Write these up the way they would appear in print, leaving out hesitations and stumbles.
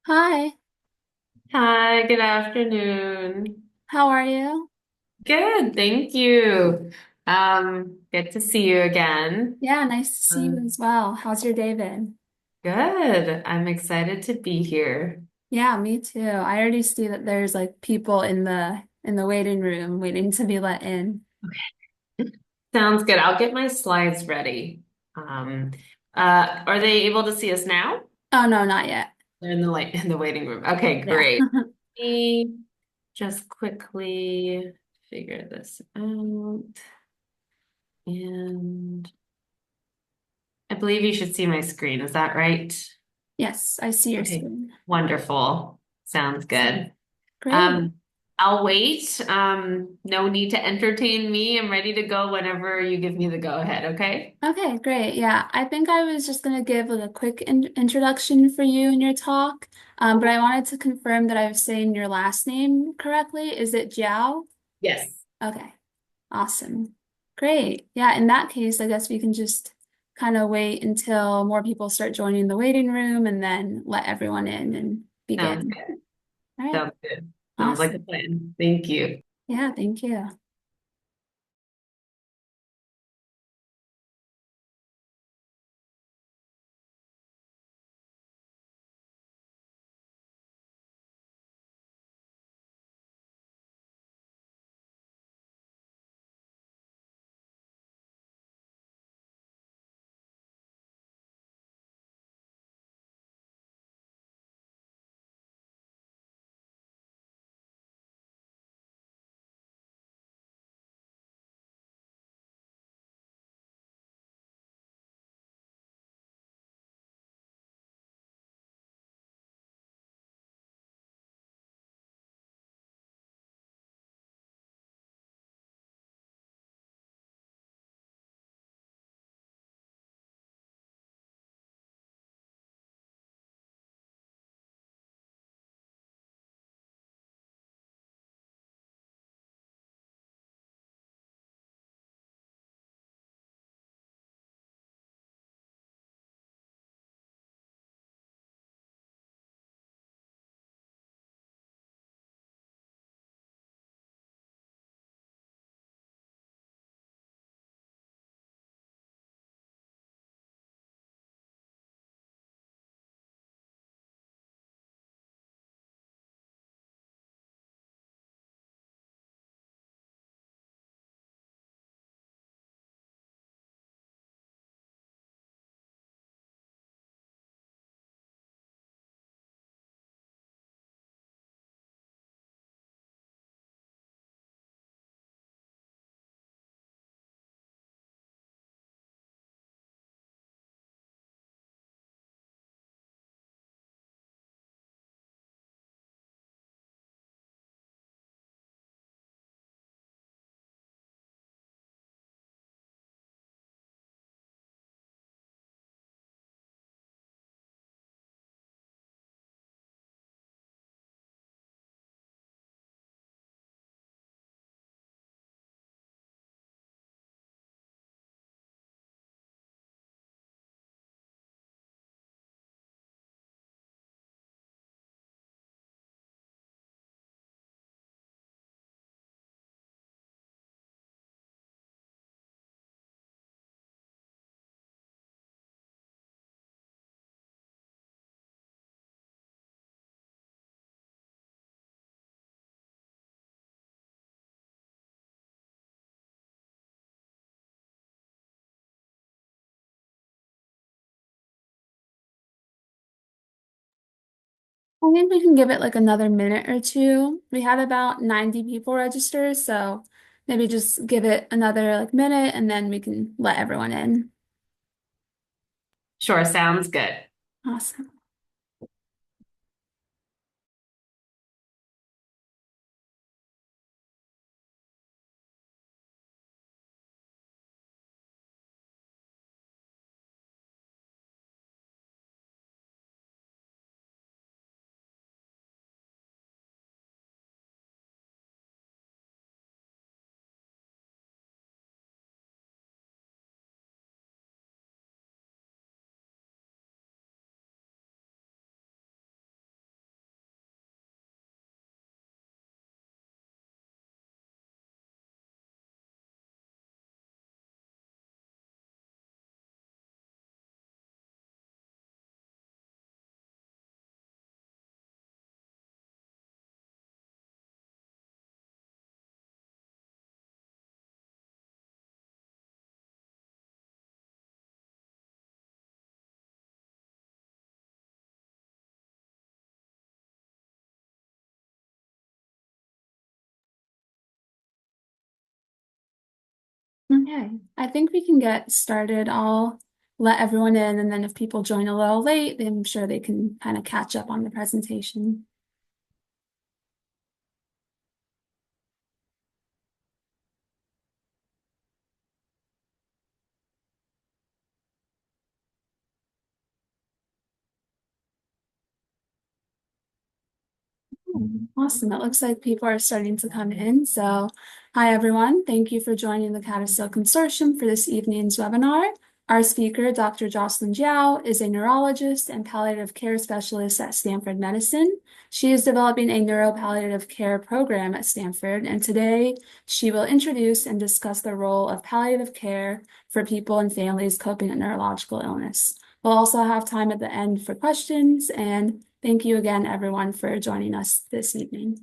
Hi, Hi, good afternoon. how are you? Good, thank you. Good to see you again. Yeah, nice to see you as Um, well. How's your day been? Good. I'm excited to be here. Yeah, me too. I already see that there's like people in the waiting room waiting to be let in. Sounds good. I'll get my slides ready. Um, are they able to see us now? Oh no, not yet. They're in the waiting room. Okay, Yeah. great. Let me just quickly figure this out. And I believe you should see my screen. Is that right? Yes, I see your Okay, screen. wonderful. Sounds good. Great. Um, I'll wait. No need to entertain me. I'm ready to go whenever you give me the go ahead, okay? Okay, great. Yeah, I think I was just gonna give like a quick introduction for you and your talk, but I wanted to confirm that I was saying your last name correctly. Is it Jiao? Yes. Okay. Awesome. Great. Yeah, in that case, I guess we can just kind of wait until more people start joining the waiting room and then let everyone in and Sounds begin. good. All right. Sounds good. Sounds like a Awesome. plan. Thank you. Yeah, thank you. I think we can give it like another minute or two. We had about 90 people register, so maybe just give it another like minute and then we can let everyone in. Sure, sounds good. Awesome. Okay, I think we can get started. I'll let everyone in, and then if people join a little late, I'm sure they can kind of catch up on the presentation. Awesome. It looks like people are starting to come in. So, hi everyone. Thank you for joining the CADASIL Consortium for this evening's webinar. Our speaker, Dr. Jocelyn Jiao, is a neurologist and palliative care specialist at Stanford Medicine. She is developing a neuropalliative care program at Stanford, and today she will introduce and discuss the role of palliative care for people and families coping with neurological illness. We'll also have time at the end for questions, and thank you again, everyone, for joining us this evening.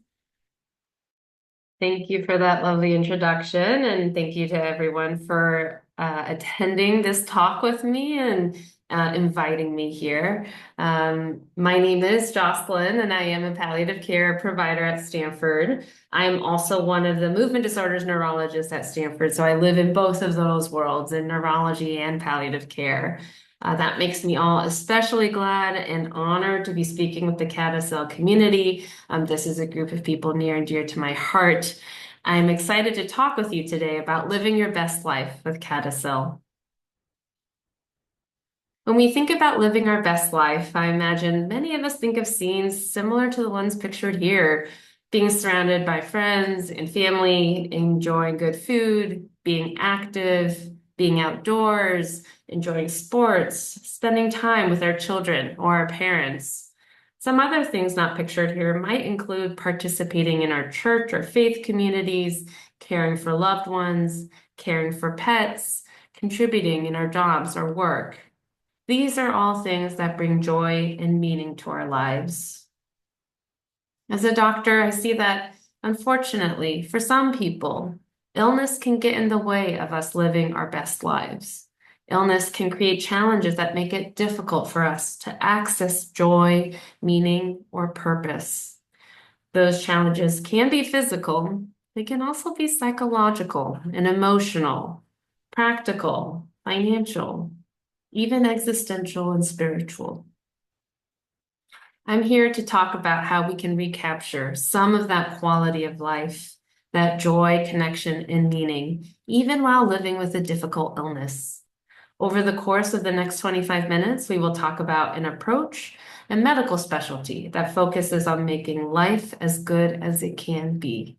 Thank you for that lovely introduction, and thank you to everyone for attending this talk with me and inviting me here. My name is Jocelyn, and I am a palliative care provider at Stanford. I am also one of the movement disorders neurologists at Stanford, so I live in both of those worlds, in neurology and palliative care. That makes me all especially glad and honored to be speaking with the CADASIL community. This is a group of people near and dear to my heart. I'm excited to talk with you today about living your best life with CADASIL. When we think about living our best life, I imagine many of us think of scenes similar to the ones pictured here, being surrounded by friends and family, enjoying good food, being active, being outdoors, enjoying sports, spending time with our children or our parents. Some other things not pictured here might include participating in our church or faith communities, caring for loved ones, caring for pets, contributing in our jobs or work. These are all things that bring joy and meaning to our lives. As a doctor, I see that, unfortunately, for some people, illness can get in the way of us living our best lives. Illness can create challenges that make it difficult for us to access joy, meaning, or purpose. Those challenges can be physical, they can also be psychological and emotional, practical, financial, even existential and spiritual. I'm here to talk about how we can recapture some of that quality of life, that joy, connection, and meaning, even while living with a difficult illness. Over the course of the next 25 minutes, we will talk about an approach and medical specialty that focuses on making life as good as it can be.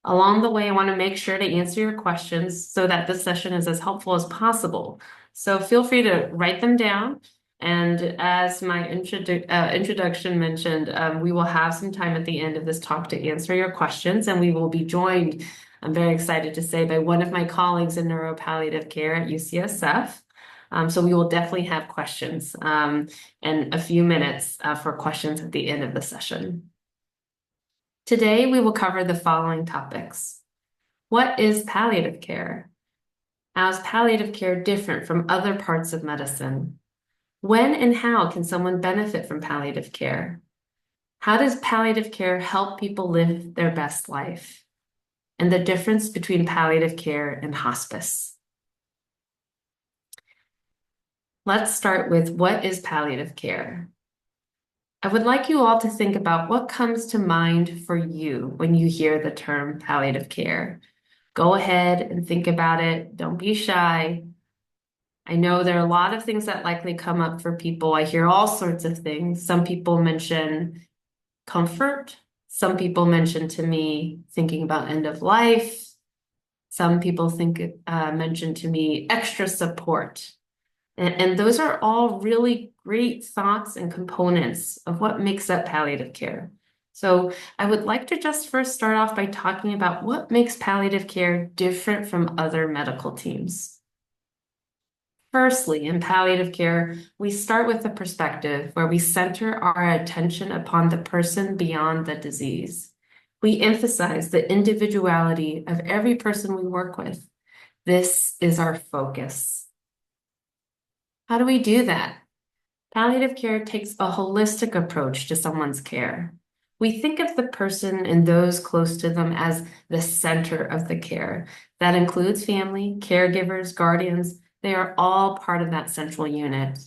Along the way, I want to make sure to answer your questions so that this session is as helpful as possible. So feel free to write them down. And as my introduction mentioned, we will have some time at the end of this talk to answer your questions, and we will be joined, I'm very excited to say, by one of my colleagues in neuropalliative care at UCSF. So we will definitely have questions and a few minutes for questions at the end of the session. Today, we will cover the following topics. What is palliative care? How is palliative care different from other parts of medicine? When and how can someone benefit from palliative care? How does palliative care help people live their best life? And the difference between palliative care and hospice. Let's start with what is palliative care? I would like you all to think about what comes to mind for you when you hear the term palliative care. Go ahead and think about it. Don't be shy. I know there are a lot of things that likely come up for people. I hear all sorts of things. Some people mention comfort. Some people mention to me thinking about end of life. Some people mention to me extra support. And those are all really great thoughts and components of what makes up palliative care. So I would like to just first start off by talking about what makes palliative care different from other medical teams. Firstly, in palliative care, we start with a perspective where we center our attention upon the person beyond the disease. We emphasize the individuality of every person we work with. This is our focus. How do we do that? Palliative care takes a holistic approach to someone's care. We think of the person and those close to them as the center of the care. That includes family, caregivers, guardians. They are all part of that central unit.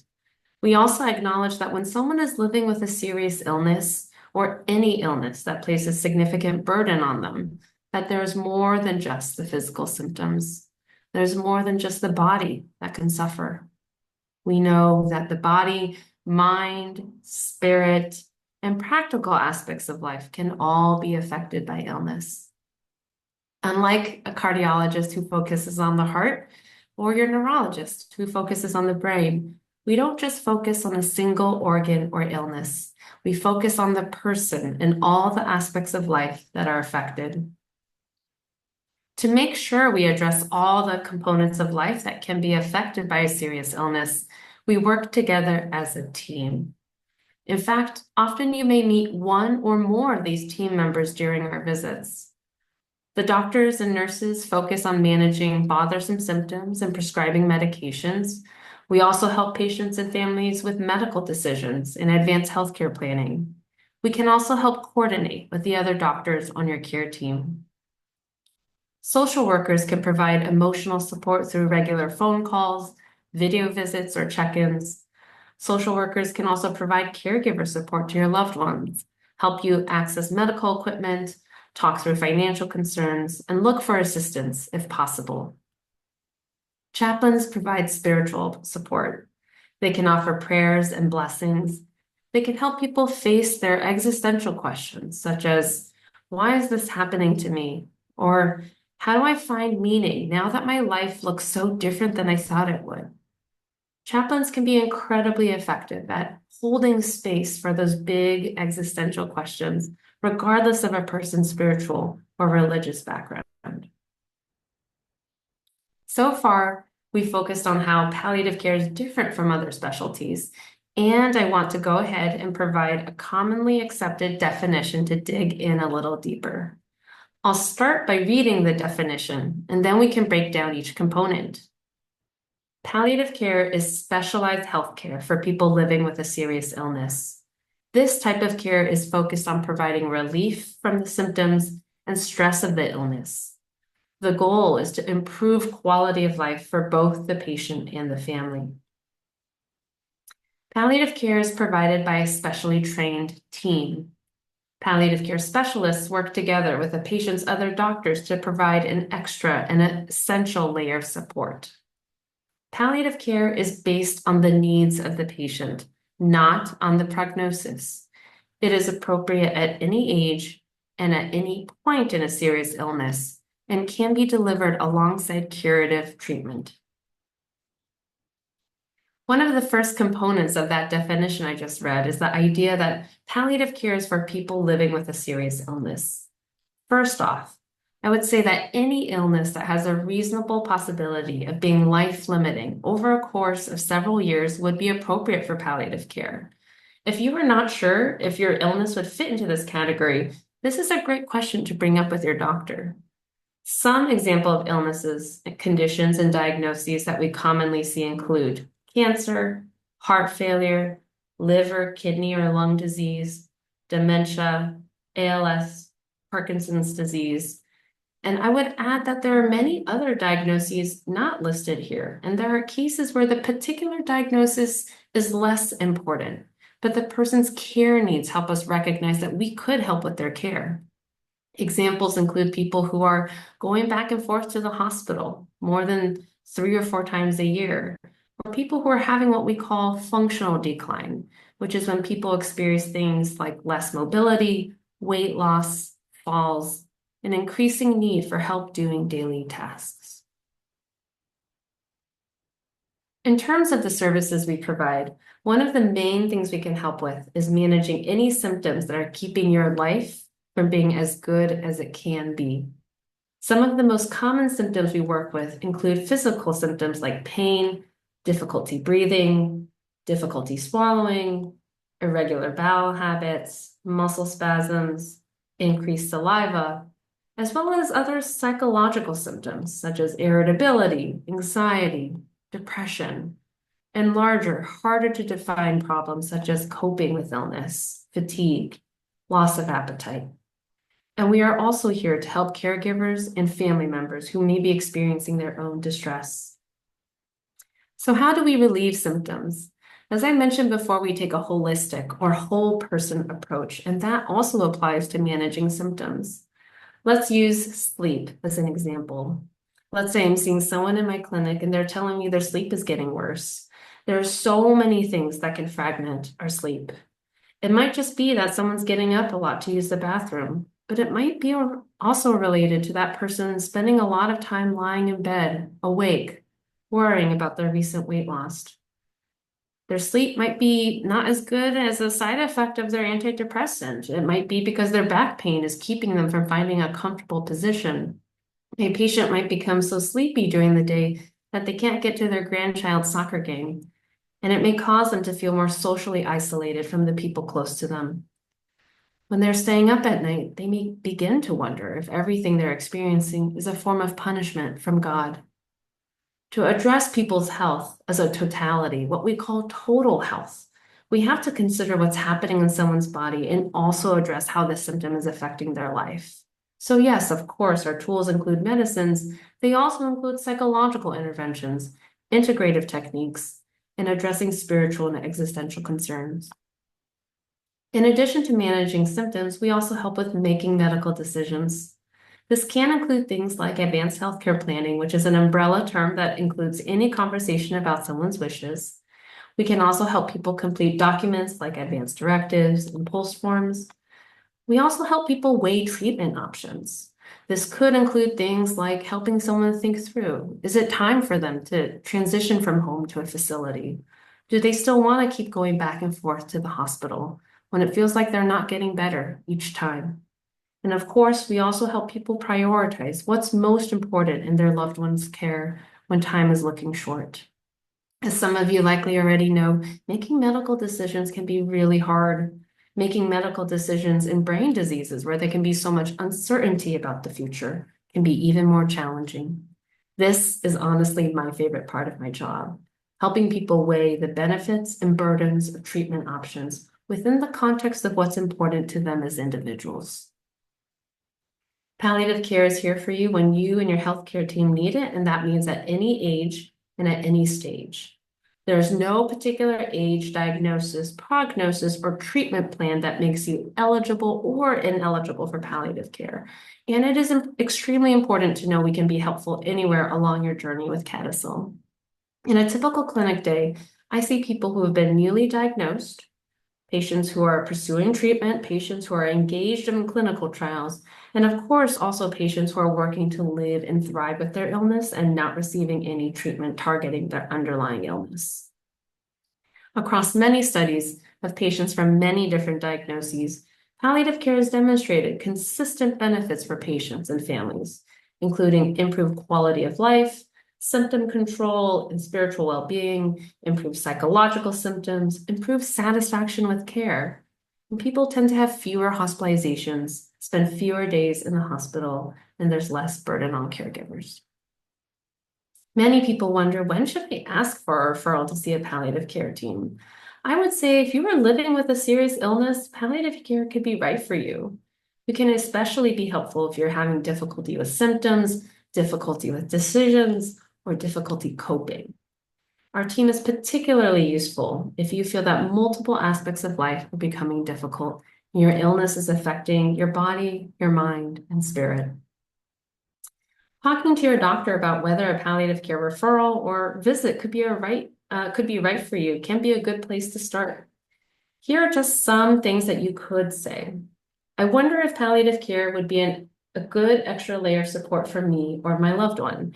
We also acknowledge that when someone is living with a serious illness or any illness that places significant burden on them, that there's more than just the physical symptoms. There's more than just the body that can suffer. We know that the body, mind, spirit, and practical aspects of life can all be affected by illness. Unlike a cardiologist who focuses on the heart, or your neurologist who focuses on the brain, we don't just focus on a single organ or illness. We focus on the person and all the aspects of life that are affected. To make sure we address all the components of life that can be affected by a serious illness, we work together as a team. In fact, often you may meet one or more of these team members during our visits. The doctors and nurses focus on managing bothersome symptoms and prescribing medications. We also help patients and families with medical decisions and advanced healthcare planning. We can also help coordinate with the other doctors on your care team. Social workers can provide emotional support through regular phone calls, video visits, or check-ins. Social workers can also provide caregiver support to your loved ones, help you access medical equipment, talk through financial concerns, and look for assistance if possible. Chaplains provide spiritual support. They can offer prayers and blessings. They can help people face their existential questions, such as, why is this happening to me? Or how do I find meaning now that my life looks so different than I thought it would? Chaplains can be incredibly effective at holding space for those big existential questions, regardless of a person's spiritual or religious background. So far, we focused on how palliative care is different from other specialties, and I want to go ahead and provide a commonly accepted definition to dig in a little deeper. I'll start by reading the definition, and then we can break down each component. Palliative care is specialized healthcare for people living with a serious illness. This type of care is focused on providing relief from the symptoms and stress of the illness. The goal is to improve quality of life for both the patient and the family. Palliative care is provided by a specially trained team. Palliative care specialists work together with a patient's other doctors to provide an extra and essential layer of support. Palliative care is based on the needs of the patient, not on the prognosis. It is appropriate at any age and at any point in a serious illness, and can be delivered alongside curative treatment. One of the first components of that definition I just read is the idea that palliative care is for people living with a serious illness. First off, I would say that any illness that has a reasonable possibility of being life-limiting over a course of several years would be appropriate for palliative care. If you are not sure if your illness would fit into this category, this is a great question to bring up with your doctor. Some example of illnesses, conditions, and diagnoses that we commonly see include cancer, heart failure, liver, kidney, or lung disease, dementia, ALS, Parkinson's disease. And I would add that there are many other diagnoses not listed here, and there are cases where the particular diagnosis is less important, but the person's care needs help us recognize that we could help with their care. Examples include people who are going back and forth to the hospital more than 3 or 4 times a year, or people who are having what we call functional decline, which is when people experience things like less mobility, weight loss, falls, an increasing need for help doing daily tasks. In terms of the services we provide, one of the main things we can help with is managing any symptoms that are keeping your life from being as good as it can be. Some of the most common symptoms we work with include physical symptoms like pain, difficulty breathing, difficulty swallowing, irregular bowel habits, muscle spasms, increased saliva, as well as other psychological symptoms such as irritability, anxiety, depression, and larger, harder to define problems such as coping with illness, fatigue, loss of appetite. And we are also here to help caregivers and family members who may be experiencing their own distress. So how do we relieve symptoms? As I mentioned before, we take a holistic or whole person approach, and that also applies to managing symptoms. Let's use sleep as an example. Let's say I'm seeing someone in my clinic and they're telling me their sleep is getting worse. There are so many things that can fragment our sleep. It might just be that someone's getting up a lot to use the bathroom, but it might be also related to that person spending a lot of time lying in bed, awake, worrying about their recent weight loss. Their sleep might be not as good as a side effect of their antidepressant. It might be because their back pain is keeping them from finding a comfortable position. A patient might become so sleepy during the day that they can't get to their grandchild's soccer game, and it may cause them to feel more socially isolated from the people close to them. When they're staying up at night, they may begin to wonder if everything they're experiencing is a form of punishment from God. To address people's health as a totality, what we call total health, we have to consider what's happening in someone's body and also address how this symptom is affecting their life. So yes, of course, our tools include medicines. They also include psychological interventions, integrative techniques, and addressing spiritual and existential concerns. In addition to managing symptoms, we also help with making medical decisions. This can include things like advanced healthcare planning, which is an umbrella term that includes any conversation about someone's wishes. We can also help people complete documents like advanced directives and impulse forms. We also help people weigh treatment options. This could include things like helping someone think through, is it time for them to transition from home to a facility? Do they still want to keep going back and forth to the hospital when it feels like they're not getting better each time? And of course, we also help people prioritize what's most important in their loved one's care when time is looking short. As some of you likely already know, making medical decisions can be really hard. Making medical decisions in brain diseases where there can be so much uncertainty about the future can be even more challenging. This is honestly my favorite part of my job, helping people weigh the benefits and burdens of treatment options within the context of what's important to them as individuals. Palliative care is here for you when you and your healthcare team need it, and that means at any age and at any stage. There's no particular age, diagnosis, prognosis, or treatment plan that makes you eligible or ineligible for palliative care. And it is extremely important to know we can be helpful anywhere along your journey with CADASIL. In a typical clinic day, I see people who have been newly diagnosed, patients who are pursuing treatment, patients who are engaged in clinical trials, and of course, also patients who are working to live and thrive with their illness and not receiving any treatment targeting their underlying illness. Across many studies of patients from many different diagnoses, palliative care has demonstrated consistent benefits for patients and families, including improved quality of life, symptom control and spiritual well-being, improved psychological symptoms, improved satisfaction with care. And people tend to have fewer hospitalizations, spend fewer days in the hospital, and there's less burden on caregivers. Many people wonder, when should I ask for a referral to see a palliative care team? I would say if you are living with a serious illness, palliative care could be right for you. It can especially be helpful if you're having difficulty with symptoms, difficulty with decisions, or difficulty coping. Our team is particularly useful if you feel that multiple aspects of life are becoming difficult and your illness is affecting your body, your mind, and spirit. Talking to your doctor about whether a palliative care referral or visit could be right for you can be a good place to start. Here are just some things that you could say. I wonder if palliative care would be a good extra layer of support for me or my loved one.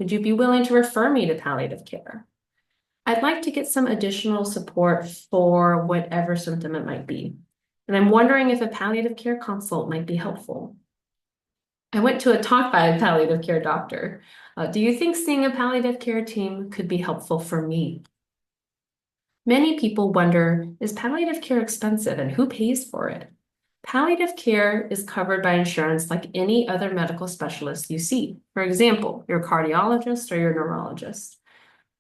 Would you be willing to refer me to palliative care? I'd like to get some additional support for whatever symptom it might be. And I'm wondering if a palliative care consult might be helpful. I went to a talk by a palliative care doctor. Do you think seeing a palliative care team could be helpful for me? Many people wonder, is palliative care expensive and who pays for it? Palliative care is covered by insurance like any other medical specialist you see. For example, your cardiologist or your neurologist.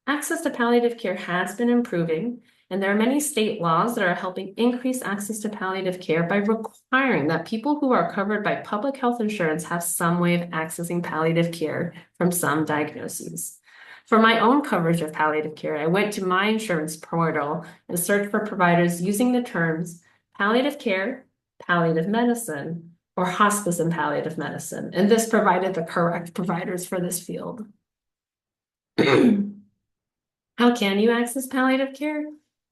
Access to palliative care has been improving, And there are many state laws that are helping increase access to palliative care by requiring that people who are covered by public health insurance have some way of accessing palliative care from some diagnoses. For my own coverage of palliative care, I went to my insurance portal and searched for providers using the terms palliative care, palliative medicine, or hospice and palliative medicine, and this provided the correct providers for this field. How can you access palliative care?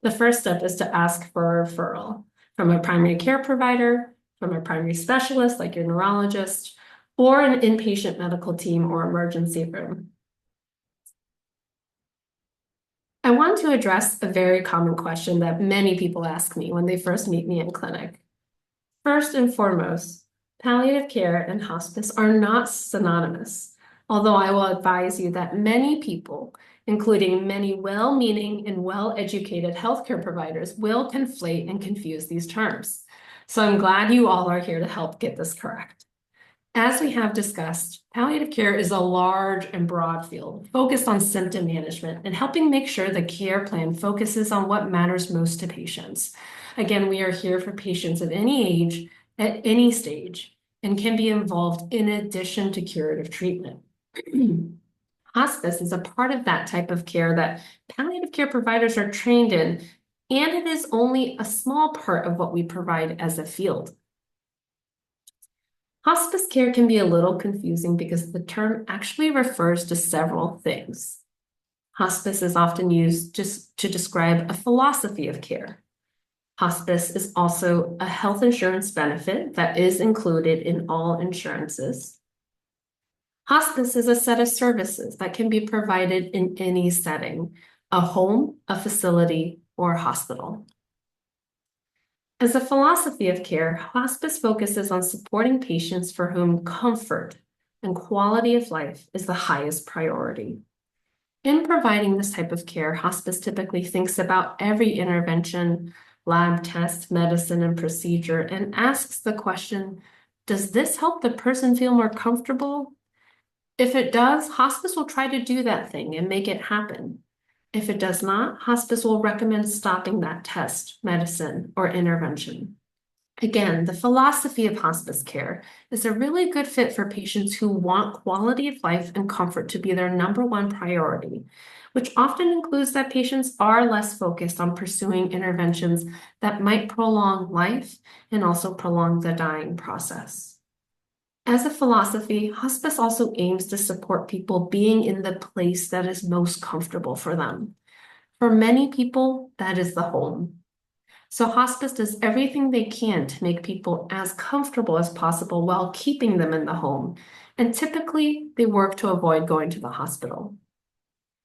The first step is to ask for a referral from a primary care provider, from a primary specialist like your neurologist, or an inpatient medical team or emergency room. I want to address a very common question that many people ask me when they first meet me in clinic. First and foremost, palliative care and hospice are not synonymous, although I will advise you that many people, including many well-meaning and well-educated healthcare providers, will conflate and confuse these terms. So I'm glad you all are here to help get this correct. As we have discussed, palliative care is a large and broad field focused on symptom management and helping make sure the care plan focuses on what matters most to patients. Again, we are here for patients of any age, at any stage, and can be involved in addition to curative treatment. Hospice is a part of that type of care that palliative care providers are trained in, and it is only a small part of what we provide as a field. Hospice care can be a little confusing because the term actually refers to several things. Hospice is often used just to describe a philosophy of care. Hospice is also a health insurance benefit that is included in all insurances. Hospice is a set of services that can be provided in any setting, a home, a facility, or a hospital. As a philosophy of care, hospice focuses on supporting patients for whom comfort and quality of life is the highest priority. In providing this type of care, hospice typically thinks about every intervention, lab test, medicine, and procedure, and asks the question, does this help the person feel more comfortable? If it does, hospice will try to do that thing and make it happen. If it does not, hospice will recommend stopping that test, medicine, or intervention. Again, the philosophy of hospice care is a really good fit for patients who want quality of life and comfort to be their #1 priority, which often includes that patients are less focused on pursuing interventions that might prolong life and also prolong the dying process. As a philosophy, hospice also aims to support people being in the place that is most comfortable for them. For many people, that is the home. So hospice does everything they can to make people as comfortable as possible while keeping them in the home. And typically, they work to avoid going to the hospital.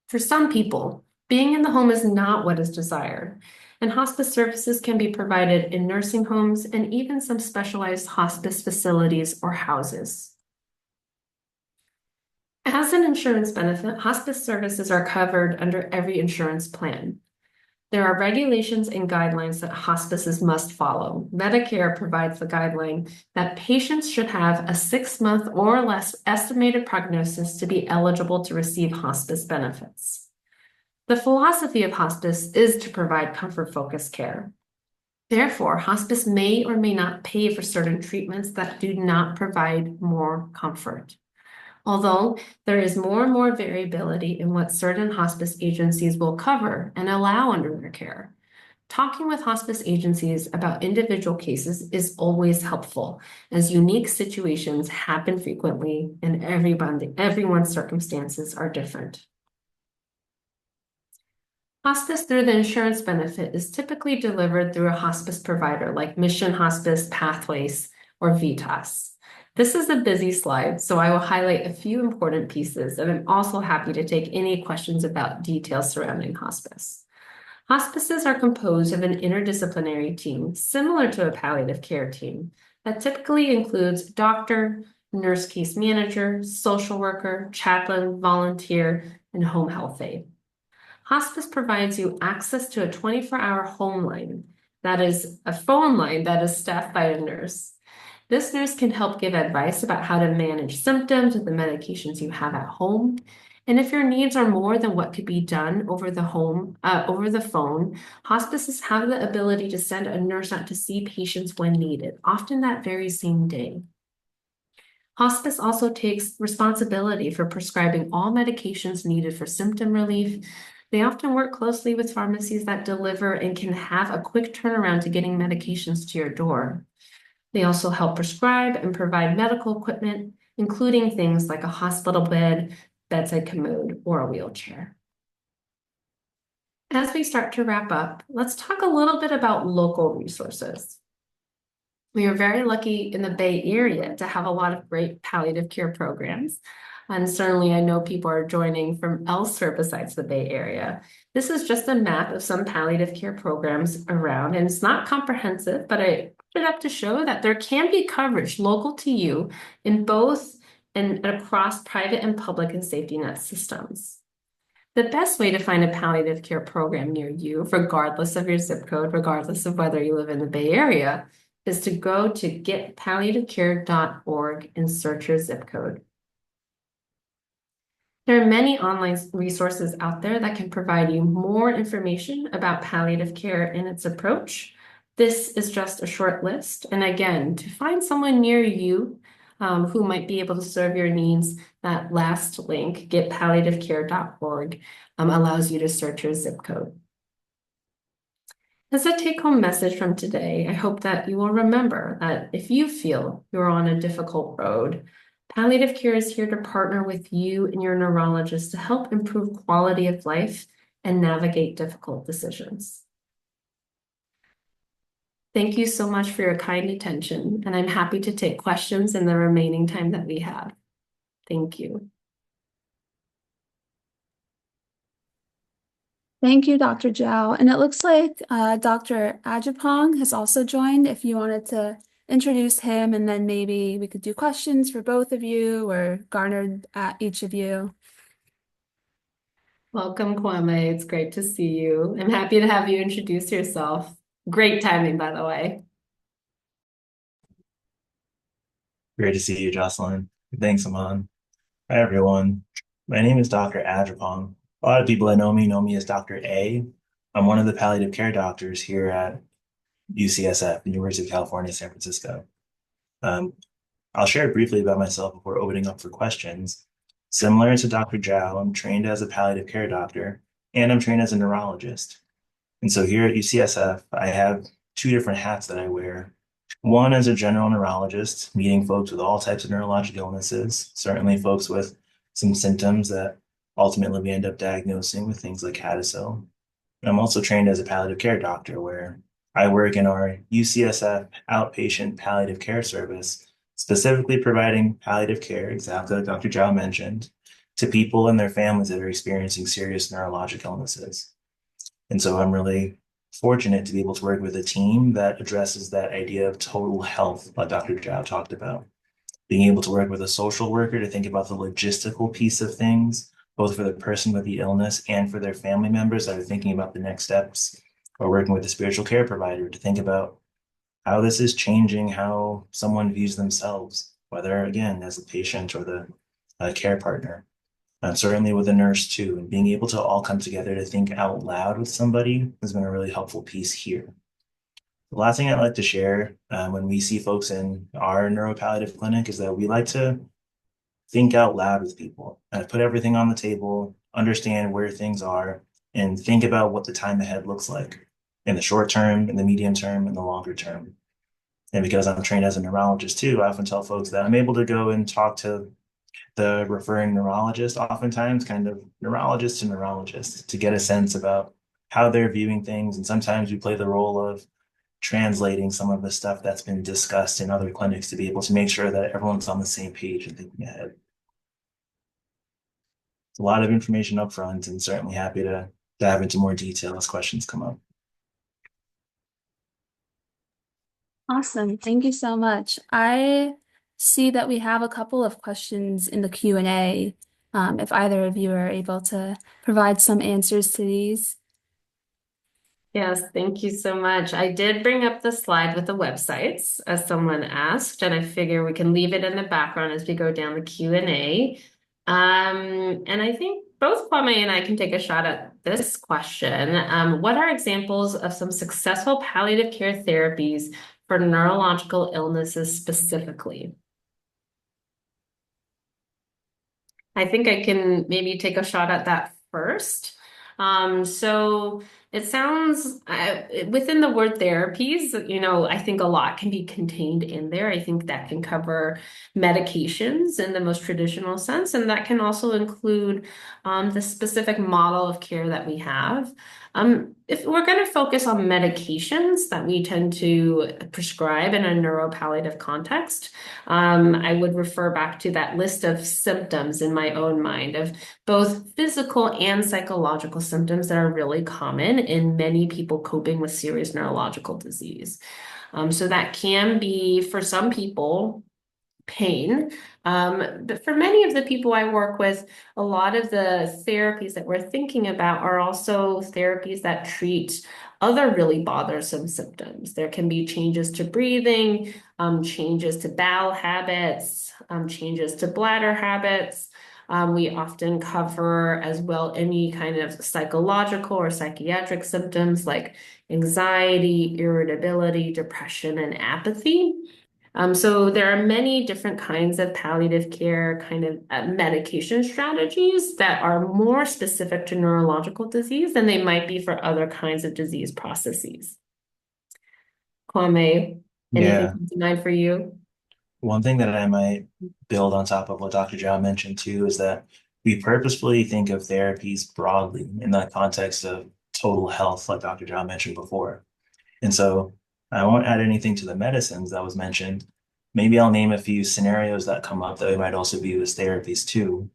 For some people, being in the home is not what is desired, and hospice services can be provided in nursing homes and even some specialized hospice facilities or houses. As an insurance benefit, hospice services are covered under every insurance plan. There are regulations and guidelines that hospices must follow. Medicare provides the guideline that patients should have a 6-month or less estimated prognosis to be eligible to receive hospice benefits. The philosophy of hospice is to provide comfort-focused care. Therefore, hospice may or may not pay for certain treatments that do not provide more comfort. Although there is more and more variability in what certain hospice agencies will cover and allow under their care. Talking with hospice agencies about individual cases is always helpful, as unique situations happen frequently and everyone's circumstances are different. Hospice through the insurance benefit is typically delivered through a hospice provider like Mission Hospice, Pathways, or VITAS. This is a busy slide, so I will highlight a few important pieces, and I'm also happy to take any questions about details surrounding hospice. Hospices are composed of an interdisciplinary team, similar to a palliative care team, that typically includes doctor, nurse case manager, social worker, chaplain, volunteer, and home health aide. Hospice provides you access to a 24-hour home line, that is a phone line that is staffed by a nurse. This nurse can help give advice about how to manage symptoms with the medications you have at home, And if your needs are more than what could be done over the phone, hospices have the ability to send a nurse out to see patients when needed, often that very same day. Hospice also takes responsibility for prescribing all medications needed for symptom relief. They often work closely with pharmacies that deliver and can have a quick turnaround to getting medications to your door. They also help prescribe and provide medical equipment, including things like a hospital bed, bedside commode, or a wheelchair. As we start to wrap up, let's talk a little bit about local resources. We are very lucky in the Bay Area to have a lot of great palliative care programs. And certainly I know people are joining from elsewhere besides the Bay Area. This is just a map of some palliative care programs around, and it's not comprehensive, but I put it up to show that there can be coverage local to you in both and across private and public and safety net systems. The best way to find a palliative care program near you, regardless of your zip code, regardless of whether you live in the Bay Area, is to go to getpalliativecare.org and search your zip code. There are many online resources out there that can provide you more information about palliative care and its approach. This is just a short list. And again, to find someone near you who might be able to serve your needs, that last link, getpalliativecare.org, allows you to search your zip code. As a take-home message from today, I hope that you will remember that if you feel you're on a difficult road, palliative care is here to partner with you and your neurologist to help improve quality of life and navigate difficult decisions. Thank you so much for your kind attention, and I'm happy to take questions in the remaining time that we have. Thank you. Thank you, Dr. Jiao. And it looks like Dr. Ajapong has also joined. If you wanted to introduce him, and then maybe we could do questions for both of you or garnered at each of you. Welcome, Kwame. It's great to see you. I'm happy to have you introduce yourself. Great timing, by the way. Great to see you, Jocelyn. Thanks, Aman. Hi, everyone. My name is Dr. Ajapong. A lot of people that know me as Dr. A. I'm one of the palliative care doctors here at UCSF, the University of California, San Francisco. I'll share briefly about myself before opening up for questions. Similar to Dr. Jiao, I'm trained as a palliative care doctor, and I'm trained as a neurologist. And so here at UCSF, I have two different hats that I wear. One as a general neurologist, meeting folks with all types of neurological illnesses, certainly folks with some symptoms that ultimately we end up diagnosing with things like CADASIL. I'm also trained as a palliative care doctor, where I work in our UCSF outpatient palliative care service, specifically providing palliative care, exactly like Dr. Jiao mentioned, to people and their families that are experiencing serious neurologic illnesses. And so I'm really fortunate to be able to work with a team that addresses that idea of total health, like Dr. Jiao talked about. Being able to work with a social worker to think about the logistical piece of things, both for the person with the illness and for their family members that are thinking about the next steps, or working with a spiritual care provider to think about how this is changing how someone views themselves, whether, again, as a patient or the care partner. Certainly with a nurse too, and being able to all come together to think out loud with somebody has been a really helpful piece here. The last thing I'd like to share when we see folks in our neuropalliative clinic is that we like to think out loud with people, put everything on the table, understand where things are, and think about what the time ahead looks like in the short term, in the medium term, and the longer term. And because I'm trained as a neurologist too, I often tell folks that I'm able to go and talk to the referring neurologist, oftentimes kind of neurologist to neurologist, to get a sense about how they're viewing things. And sometimes we play the role of translating some of the stuff that's been discussed in other clinics to be able to make sure that everyone's on the same page and thinking ahead. It's a lot of information up front, and certainly happy to dive into more detail as questions come up. Awesome. Thank you so much. I see that we have a couple of questions in the Q&A. If either of you are able to provide some answers to these. Yes, thank you so much. I did bring up the slide with the websites as someone asked, and I figure we can leave it in the background as we go down the Q&A. And I think both Kwame and I can take a shot at this question. What are examples of some successful palliative care therapies for neurological illnesses specifically? I think I can maybe take a shot at that first. So it sounds within the word therapies, I think a lot can be contained in there. I think that can cover medications in the most traditional sense, and that can also include the specific model of care that we have. If we're going to focus on medications that we tend to prescribe in a neuropalliative context, I would refer back to that list of symptoms in my own mind of both physical and psychological symptoms that are really common in many people coping with serious neurological disease. So that can be, for some people, pain. But for many of the people I work with, a lot of the therapies that we're thinking about are also therapies that treat other really bothersome symptoms. There can be changes to breathing, changes to bowel habits, changes to bladder habits. We often cover as well any kind of psychological or psychiatric symptoms like anxiety, irritability, depression, and apathy. So there are many different kinds of palliative care kind of medication strategies that are more specific to neurological disease than they might be for other kinds of disease processes. Kwame, anything Yeah. comes to mind for you? One thing that I might build on top of what Dr. Jiao mentioned too is that we purposefully think of therapies broadly in the context of total health, like Dr. Jiao mentioned before. And so I won't add anything to the medicines that was mentioned. Maybe I'll name a few scenarios that come up that we might also view as therapies too.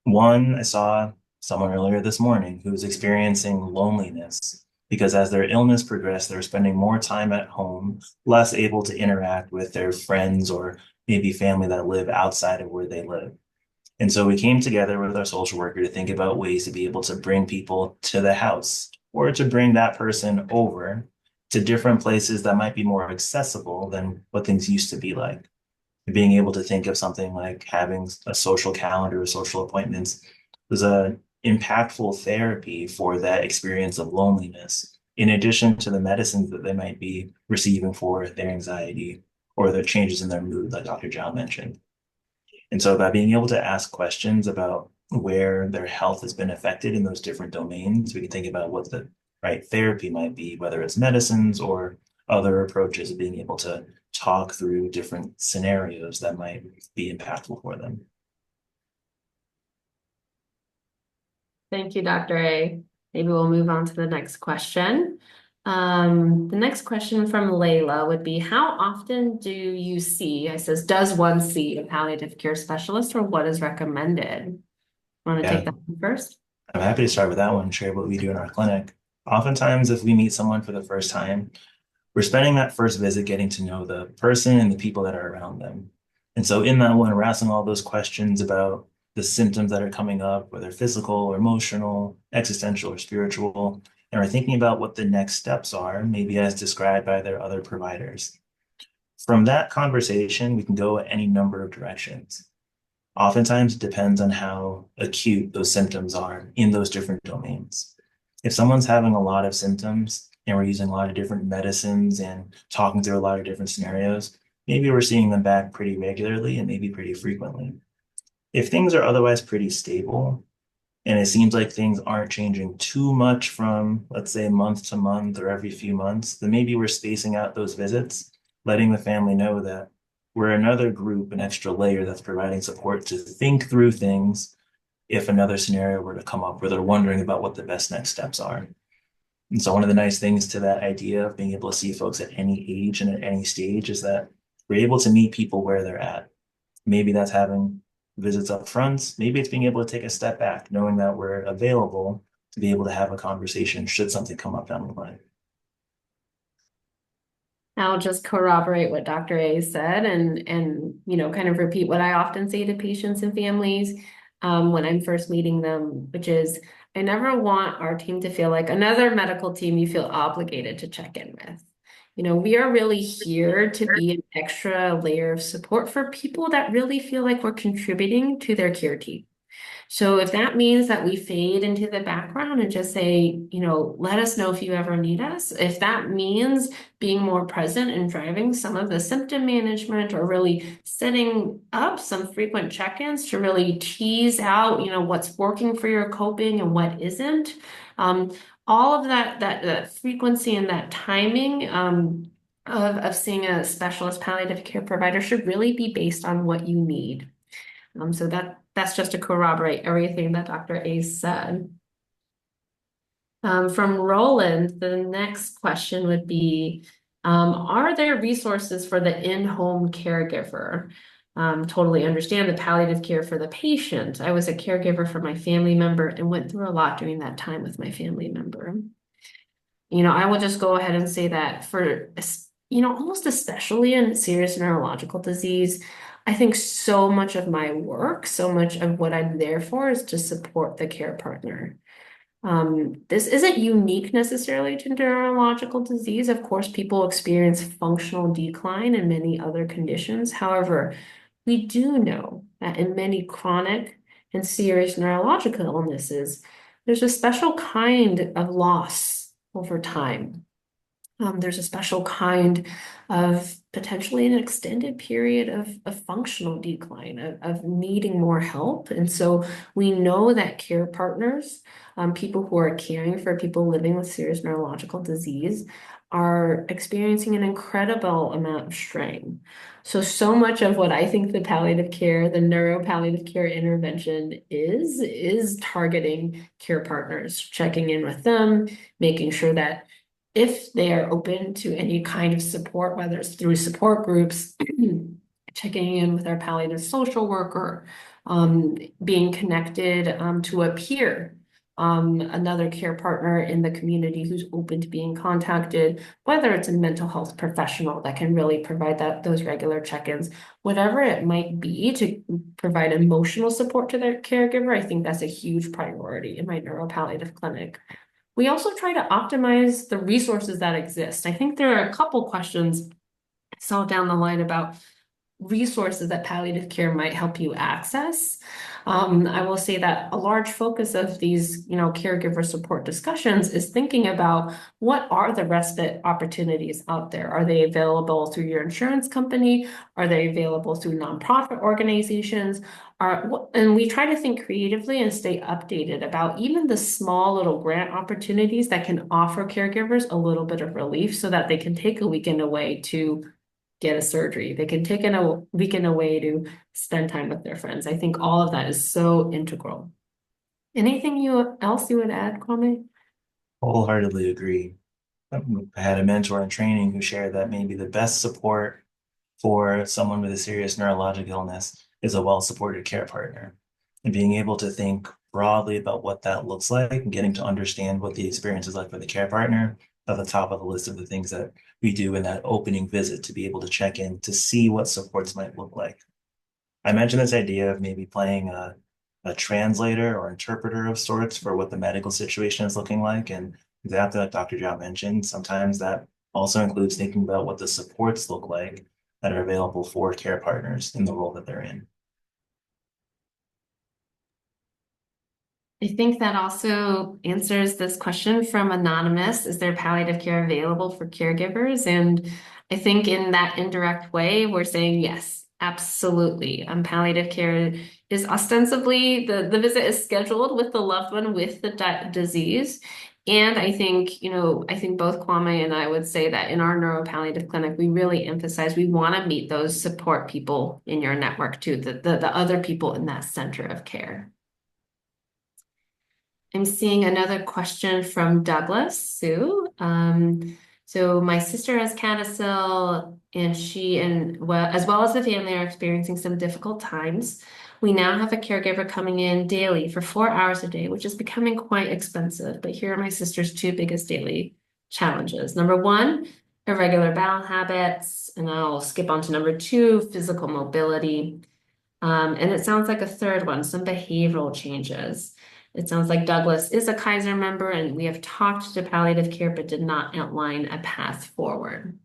One, I saw someone earlier this morning who was experiencing loneliness because as their illness progressed, they were spending more time at home, less able to interact with their friends or maybe family that live outside of where they live. And so we came together with our social worker to think about ways to be able to bring people to the house or to bring that person over to different places that might be more accessible than what things used to be like. Being able to think of something like having a social calendar or social appointments was a impactful therapy for that experience of loneliness, in addition to the medicines that they might be receiving for their anxiety or the changes in their mood, like Dr. Zhao mentioned. And so by being able to ask questions about where their health has been affected in those different domains, we can think about what the right therapy might be, whether it's medicines or other approaches of being able to talk through different scenarios that might be impactful for them. Thank you, Dr. A. Maybe we'll move on to the next question. The next question from Layla would be, how often do you see, I says, does one see a palliative care specialist or what is recommended? Want to take Yeah, that one first? I'm happy to start with that one and share what we do in our clinic. Oftentimes, if we meet someone for the first time, we're spending that first visit getting to know the person and the people that are around them. And so in that one, we're asking all those questions about the symptoms that are coming up, whether physical or emotional, existential or spiritual, and we're thinking about what the next steps are, maybe as described by their other providers. From that conversation, we can go any number of directions. Oftentimes, it depends on how acute those symptoms are in those different domains. If someone's having a lot of symptoms and we're using a lot of different medicines and talking through a lot of different scenarios, maybe we're seeing them back pretty regularly and maybe pretty frequently. If things are otherwise pretty stable and it seems like things aren't changing too much from, let's say, month to month or every few months, then maybe we're spacing out those visits, letting the family know that we're another group, an extra layer that's providing support to think through things if another scenario were to come up where they're wondering about what the best next steps are. And so one of the nice things to that idea of being able to see folks at any age and at any stage is that we're able to meet people where they're at. Maybe that's having visits up front. Maybe it's being able to take a step back, knowing that we're available to be able to have a conversation should something come up down the line. I'll just corroborate what Dr. A said and kind of repeat what I often say to patients and families when I'm first meeting them, which is I never want our team to feel like another medical team you feel obligated to check in with. We are really here to be an extra layer of support for people that really feel like we're contributing to their care team. So if that means that we fade into the background and just say, let us know if you ever need us, if that means being more present and driving some of the symptom management or really setting up some frequent check-ins to really tease out, what's working for your coping and what isn't, all of that frequency and that timing, of seeing a specialist palliative care provider should really be based on what you need. So that's just to corroborate everything that Dr. A said. From Roland, the next question would be, are there resources for the in-home caregiver? Totally understand the palliative care for the patient. I was a caregiver for my family member and went through a lot during that time with my family member. I will just go ahead and say that for, almost especially in serious neurological disease, I think so much of my work, so much of what I'm there for is to support the care partner. This isn't unique necessarily to neurological disease. Of course, people experience functional decline in many other conditions. However, we do know that in many chronic and serious neurological illnesses, there's a special kind of loss over time. There's a special kind of potentially an extended period of functional decline, of needing more help. And so we know that care partners, people who are caring for people living with serious neurological disease, are experiencing an incredible amount of strain. So much of what I think the palliative care, the neuropalliative care intervention is targeting care partners, checking in with them, making sure that if they are open to any kind of support, whether it's through support groups, checking in with our palliative social worker, being connected to a peer, another care partner in the community who's open to being contacted, whether it's a mental health professional that can really provide those regular check-ins, whatever it might be to provide emotional support to their caregiver. I think that's a huge priority in my neuropalliative clinic. We also try to optimize the resources that exist. I think there are a couple questions I saw down the line about resources that palliative care might help you access. I will say that a large focus of these, caregiver support discussions is thinking about what are the respite opportunities out there? Are they available through your insurance company? Are they available through nonprofit organizations? And we try to think creatively and stay updated about even the small little grant opportunities that can offer caregivers a little bit of relief so that they can take a weekend away to get a surgery. They can take a weekend away to spend time with their friends. I think all of that is so integral. Anything else you would add, Kwame? Wholeheartedly agree. I had a mentor in training who shared that maybe the best support for someone with a serious neurologic illness is a well-supported care partner. And being able to think broadly about what that looks like and getting to understand what the experience is like for the care partner at the top of the list of the things that we do in that opening visit to be able to check in to see what supports might look like. I mentioned this idea of maybe playing a translator or interpreter of sorts for what the medical situation is looking like. And exactly like Dr. Jiao mentioned, sometimes that also includes thinking about what the supports look like that are available for care partners in the role that they're in. I think that also answers this question from Anonymous. Is there palliative care available for caregivers? And I think in that indirect way, we're saying yes, absolutely. Palliative care is ostensibly, the visit is scheduled with the loved one with the disease. And I think, I think both Kwame and I would say that in our neuropalliative clinic, we really emphasize we want to meet those support people in your network too, the other people in that center of care. I'm seeing another question from Douglas Sue. So my sister has CADASIL, and she as well as the family are experiencing some difficult times. We now have a caregiver coming in daily for 4 hours a day, which is becoming quite expensive. But here are my sister's two biggest daily challenges. Number one, irregular bowel habits, and I'll skip on to number two, physical mobility. And it sounds like a third one, some behavioral changes. It sounds like Douglas is a Kaiser member, and we have talked to palliative care, but did not outline a path forward.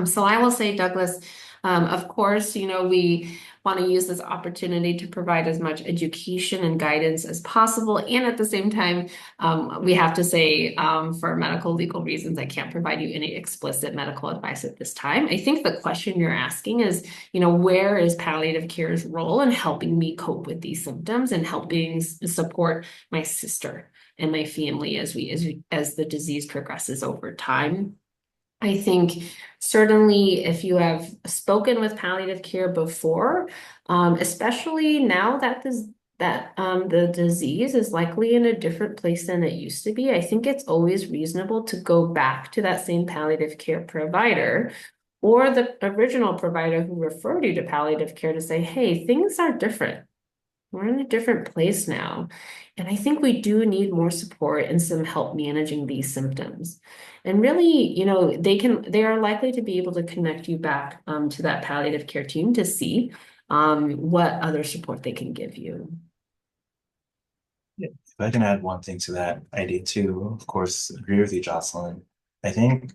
So I will say, Douglas, of course, we want to use this opportunity to provide as much education and guidance as possible. And at the same time, we have to say, for medical legal reasons, I can't provide you any explicit medical advice at this time. I think the question you're asking is, where is palliative care's role in helping me cope with these symptoms and helping support my sister and my family as the disease progresses over time? I think certainly if you have spoken with palliative care before, especially now that the disease is likely in a different place than it used to be, I think it's always reasonable to go back to that same palliative care provider or the original provider who referred you to palliative care to say, hey, things are different. We're in a different place now. And I think we do need more support and some help managing these symptoms. And really, they are likely to be able to connect you back to that palliative care team to see what other support they can give you. Yeah. If I can add one thing to that idea too, of course, agree with you, Jocelyn. I think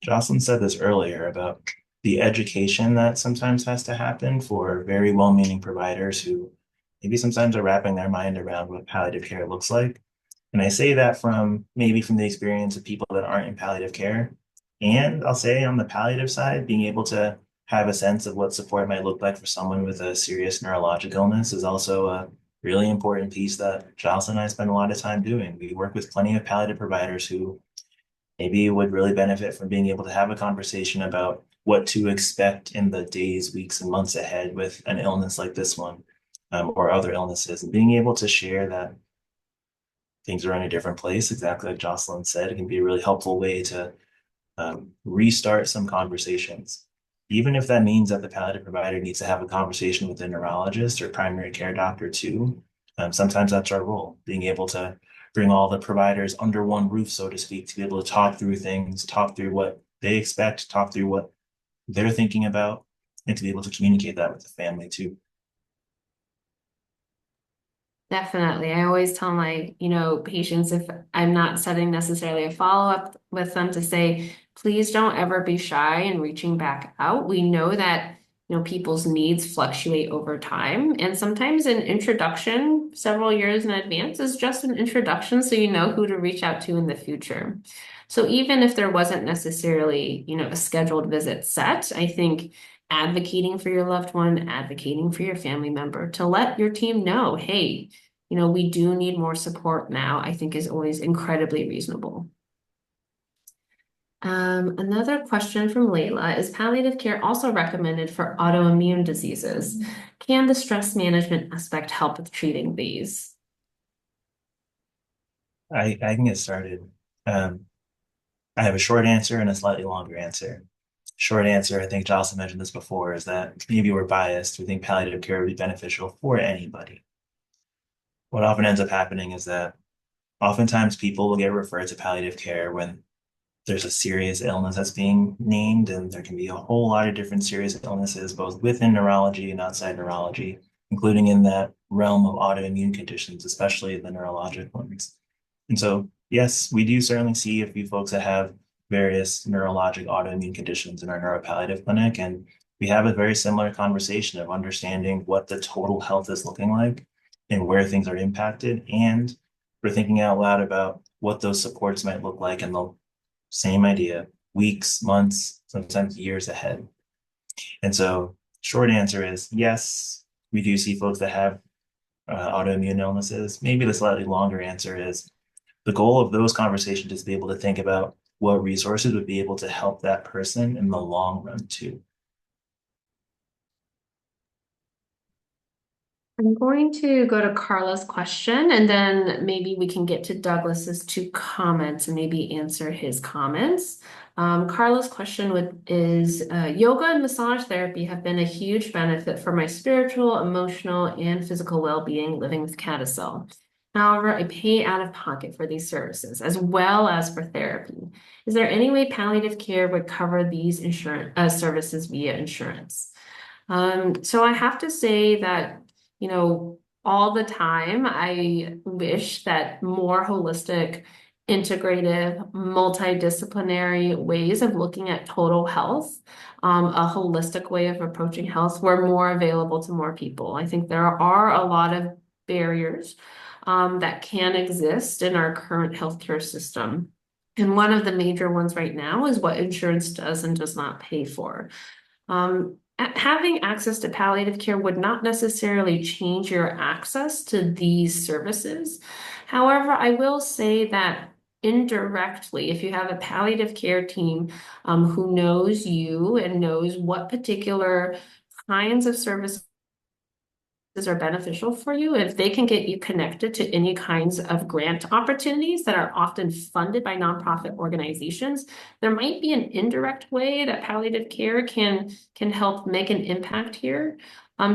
Jocelyn said this earlier about the education that sometimes has to happen for very well-meaning providers who maybe sometimes are wrapping their mind around what palliative care looks like. And I say that from maybe from the experience of people that aren't in palliative care. And I'll say on the palliative side, being able to have a sense of what support might look like for someone with a serious neurological illness is also a really important piece that Jocelyn and I spend a lot of time doing. We work with plenty of palliative providers who maybe would really benefit from being able to have a conversation about what to expect in the days, weeks, and months ahead with an illness like this one, or other illnesses, and being able to share that things are in a different place, exactly like Jocelyn said, it can be a really helpful way to restart some conversations. Even if that means that the palliative provider needs to have a conversation with a neurologist or primary care doctor too. Sometimes that's our role, being able to bring all the providers under one roof, so to speak, to be able to talk through things, talk through what they expect, talk through what they're thinking about, and to be able to communicate that with the family too. Definitely. I always tell my, patients if I'm not setting necessarily a follow-up with them to say, please don't ever be shy in reaching back out. We know that, people's needs fluctuate over time. And sometimes an introduction several years in advance is just an introduction so you know who to reach out to in the future. So even if there wasn't necessarily, a scheduled visit set, I think advocating for your loved one, advocating for your family member to let your team know, hey, we do need more support now, I think is always incredibly reasonable. Another question from Layla, is palliative care also recommended for autoimmune diseases? Can the stress management aspect help with treating these? I can get started. Um, I have a short answer and a slightly longer answer. Short answer, I think Jocelyn mentioned this before, is that maybe we're biased. We think palliative care would be beneficial for anybody. What often ends up happening is that oftentimes people will get referred to palliative care when there's a serious illness that's being named, and there can be a whole lot of different serious illnesses, both within neurology and outside neurology, including in that realm of autoimmune conditions, especially the neurological ones. And so, yes, we do certainly see a few folks that have various neurologic autoimmune conditions in our neuropalliative clinic, and we have a very similar conversation of understanding what the total health is looking like and where things are impacted. And we're thinking out loud about what those supports might look like in the same idea, weeks, months, sometimes years ahead. And so, short answer is yes, we do see folks that have autoimmune illnesses. Maybe the slightly longer answer is the goal of those conversations is to be able to think about what resources would be able to help that person in the long run too. I'm going to go to Carla's question and then maybe we can get to Douglas's two comments and maybe answer his comments. Carla's question is yoga and massage therapy have been a huge benefit for my spiritual, emotional, and physical well-being living with CADASIL. However, I pay out of pocket for these services as well as for therapy. Is there any way palliative care would cover these insurance services via insurance? So I have to say that all the time, I wish that more holistic integrative, multidisciplinary ways of looking at total health, a holistic way of approaching health, we're more available to more people. I think there are a lot of barriers that can exist in our current healthcare system. And one of the major ones right now is what insurance does and does not pay for. Having access to palliative care would not necessarily change your access to these services. However, I will say that indirectly, if you have a palliative care team who knows you and knows what particular kinds of services are beneficial for you, if they can get you connected to any kinds of grant opportunities that are often funded by nonprofit organizations, there might be an indirect way that palliative care can help make an impact here.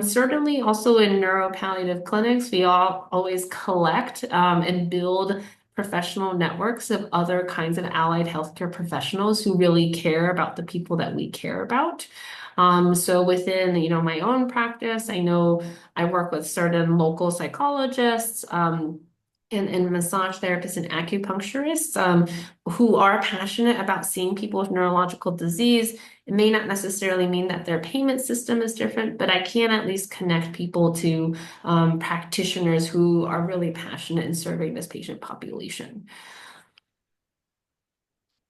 Certainly also in neuropalliative clinics, we all always collect and build professional networks of other kinds of allied healthcare professionals who really care about the people that we care about. So within, my own practice, I know I work with certain local psychologists, and massage therapists and acupuncturists, who are passionate about seeing people with neurological disease. It may not necessarily mean that their payment system is different, but I can at least connect people to practitioners who are really passionate in serving this patient population.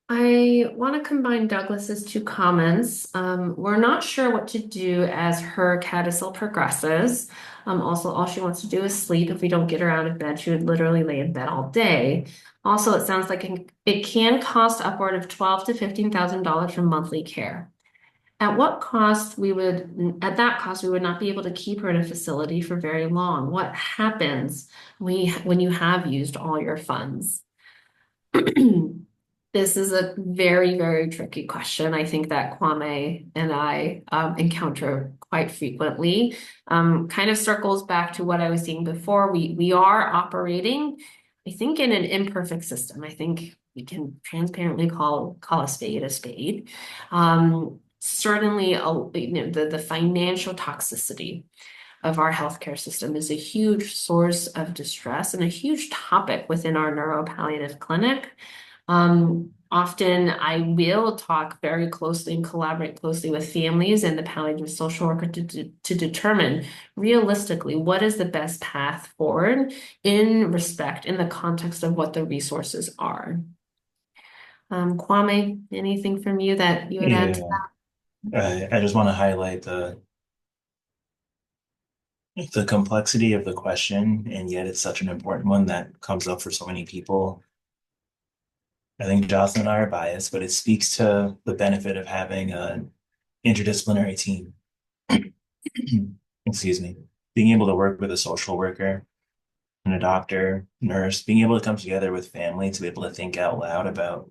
I want to combine Douglas's two comments. We're not sure what to do as her CADASIL progresses. Also, all she wants to do is sleep. If we don't get her out of bed, she would literally lay in bed all day. Also, it sounds like it can cost upward of $12,000 to $15,000 for monthly care. At that cost, we would not be able to keep her in a facility for very long. What happens when you have used all your funds? This is a very, very tricky question. I think that Kwame and I encounter quite frequently. Kind of circles back to what I was saying before. We are operating, I think, in an imperfect system. I think we can transparently call a spade a spade. Certainly, the financial toxicity of our healthcare system is a huge source of distress and a huge topic within our neuropalliative clinic. Often I will talk very closely and collaborate closely with families and the palliative social worker to determine realistically what is the best path forward in the context of what the resources are. Kwame, anything from you that you would add to that? I just want to highlight the complexity of the question, and yet it's such an important one that comes up for so many people. I think Jocelyn and I are biased, but it speaks to the benefit of having an interdisciplinary team. Excuse me. Being able to work with a social worker and a doctor, nurse, being able to come together with family to be able to think out loud about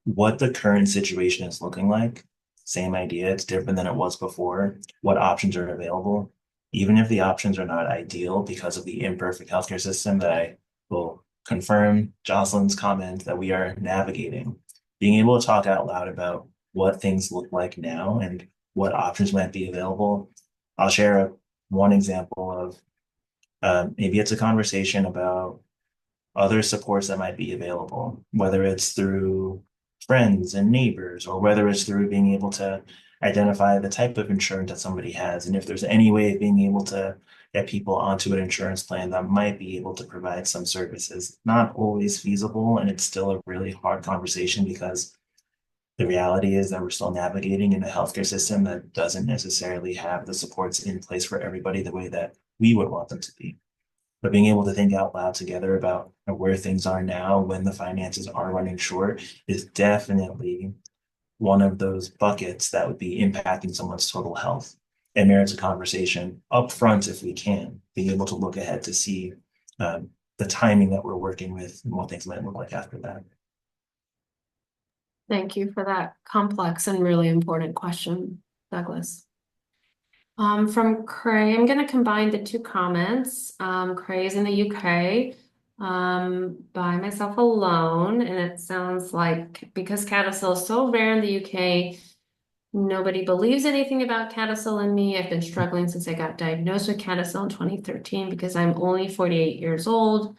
what the current situation is looking like. Same idea, it's different than it was before. What options are available? Even if the options are not ideal because of the imperfect healthcare system that I will confirm Jocelyn's comment that we are navigating. Being able to talk out loud about what things look like now and what options might be available. I'll share one example of maybe it's a conversation about other supports that might be available, whether it's through friends and neighbors, or whether it's through being able to identify the type of insurance that somebody has. And if there's any way of being able to get people onto an insurance plan that might be able to provide some services, not always feasible. And it's still a really hard conversation because the reality is that we're still navigating in a healthcare system that doesn't necessarily have the supports in place for everybody the way that we would want them to be. But being able to think out loud together about where things are now when the finances are running short is definitely one of those buckets that would be impacting someone's total health. And merits a conversation up front if we can, being able to look ahead to see the timing that we're working with and what things might look like after that. Thank you for that complex and really important question, Douglas. From Cray, I'm going to combine the two comments. Cray is in the UK, by myself alone, and it sounds like because CADASIL is so rare in the UK, nobody believes anything about CADASIL in me. I've been struggling since I got diagnosed with CADASIL in 2013 because I'm only 48 years old.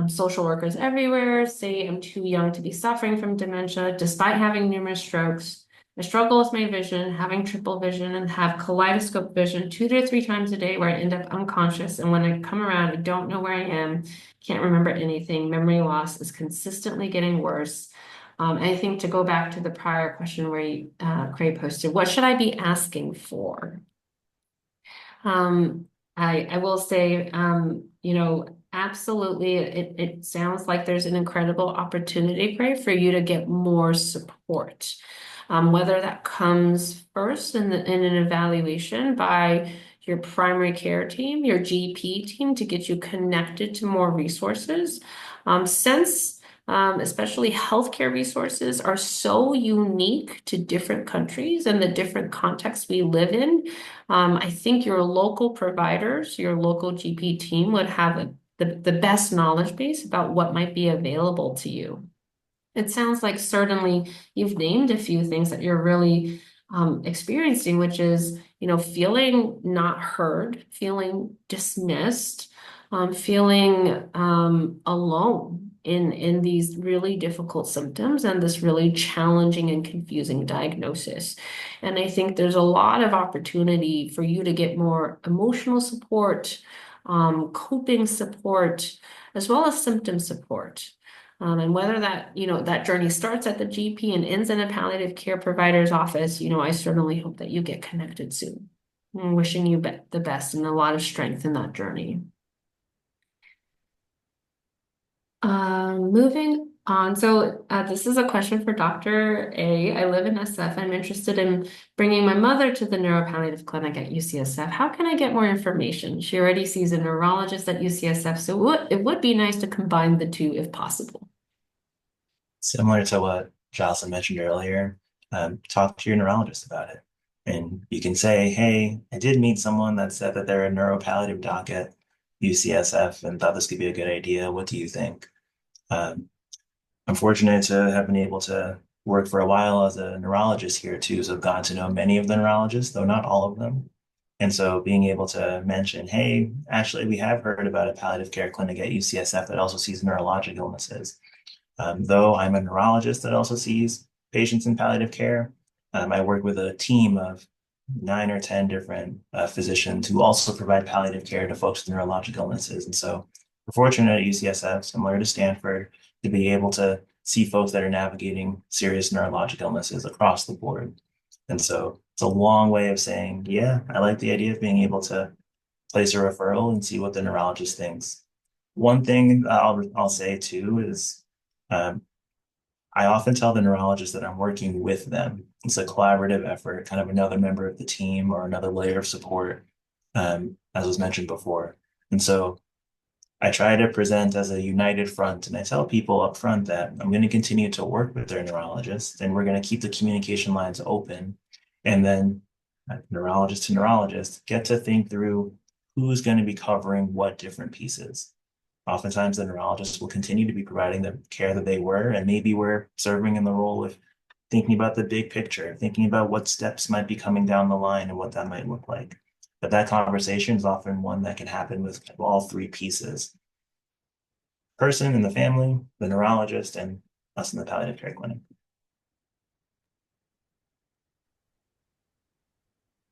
Social workers everywhere say I'm too young to be suffering from dementia, despite having numerous strokes. I struggle with my vision, having triple vision, and have kaleidoscope vision 2 to 3 times a day where I end up unconscious. And when I come around, I don't know where I am, can't remember anything. Memory loss is consistently getting worse. And I think to go back to the prior question where Craig posted, what should I be asking for? Um, I will say, absolutely, it sounds like there's an incredible opportunity, Craig, for you to get more support. Whether that comes first in an evaluation by your primary care team, your GP team, to get you connected to more resources. Since especially healthcare resources are so unique to different countries and the different contexts we live in. I think your local providers, your local GP team would have the best knowledge base about what might be available to you. It sounds like certainly you've named a few things that you're really experiencing, which is, feeling not heard, feeling dismissed, feeling alone in these really difficult symptoms and this really challenging and confusing diagnosis. And I think there's a lot of opportunity for you to get more emotional support, coping support, as well as symptom support. And whether that journey starts at the GP and ends in a palliative care provider's office, I certainly hope that you get connected soon. I'm wishing you the best and a lot of strength in that journey. Moving on. So this is a question for Dr. A. I live in SF. I'm interested in bringing my mother to the neuropalliative clinic at UCSF. How can I get more information? She already sees a neurologist at UCSF, so it would be nice to combine the two if possible. Similar to what Jocelyn mentioned earlier, talk to your neurologist about it. And you can say, hey, I did meet someone that said that they're a neuropalliative doc at UCSF and thought this could be a good idea. What do you think? I'm fortunate to have been able to work for a while as a neurologist here too, so I've gotten to know many of the neurologists, though not all of them. And so being able to mention, hey, actually, we have heard about a palliative care clinic at UCSF that also sees neurologic illnesses. Though I'm a neurologist that also sees patients in palliative care, I work with a team of 9 or 10 different physicians who also provide palliative care to folks with neurologic illnesses. And so we're fortunate at UCSF, similar to Stanford, to be able to see folks that are navigating serious neurologic illnesses across the board. And so it's a long way of saying, yeah, I like the idea of being able to place a referral and see what the neurologist thinks. One thing I'll say too is I often tell the neurologist that I'm working with them. It's a collaborative effort, kind of another member of the team or another layer of support, as was mentioned before. And so I try to present as a united front, and I tell people up front that I'm going to continue to work with their neurologist, and we're going to keep the communication lines open. And then neurologist to neurologist get to think through who's going to be covering what different pieces. Oftentimes, the neurologist will continue to be providing the care that they were, and maybe we're serving in the role of thinking about the big picture, thinking about what steps might be coming down the line and what that might look like. But that conversation is often one that can happen with all three pieces: person in the family, the neurologist, and us in the palliative care clinic.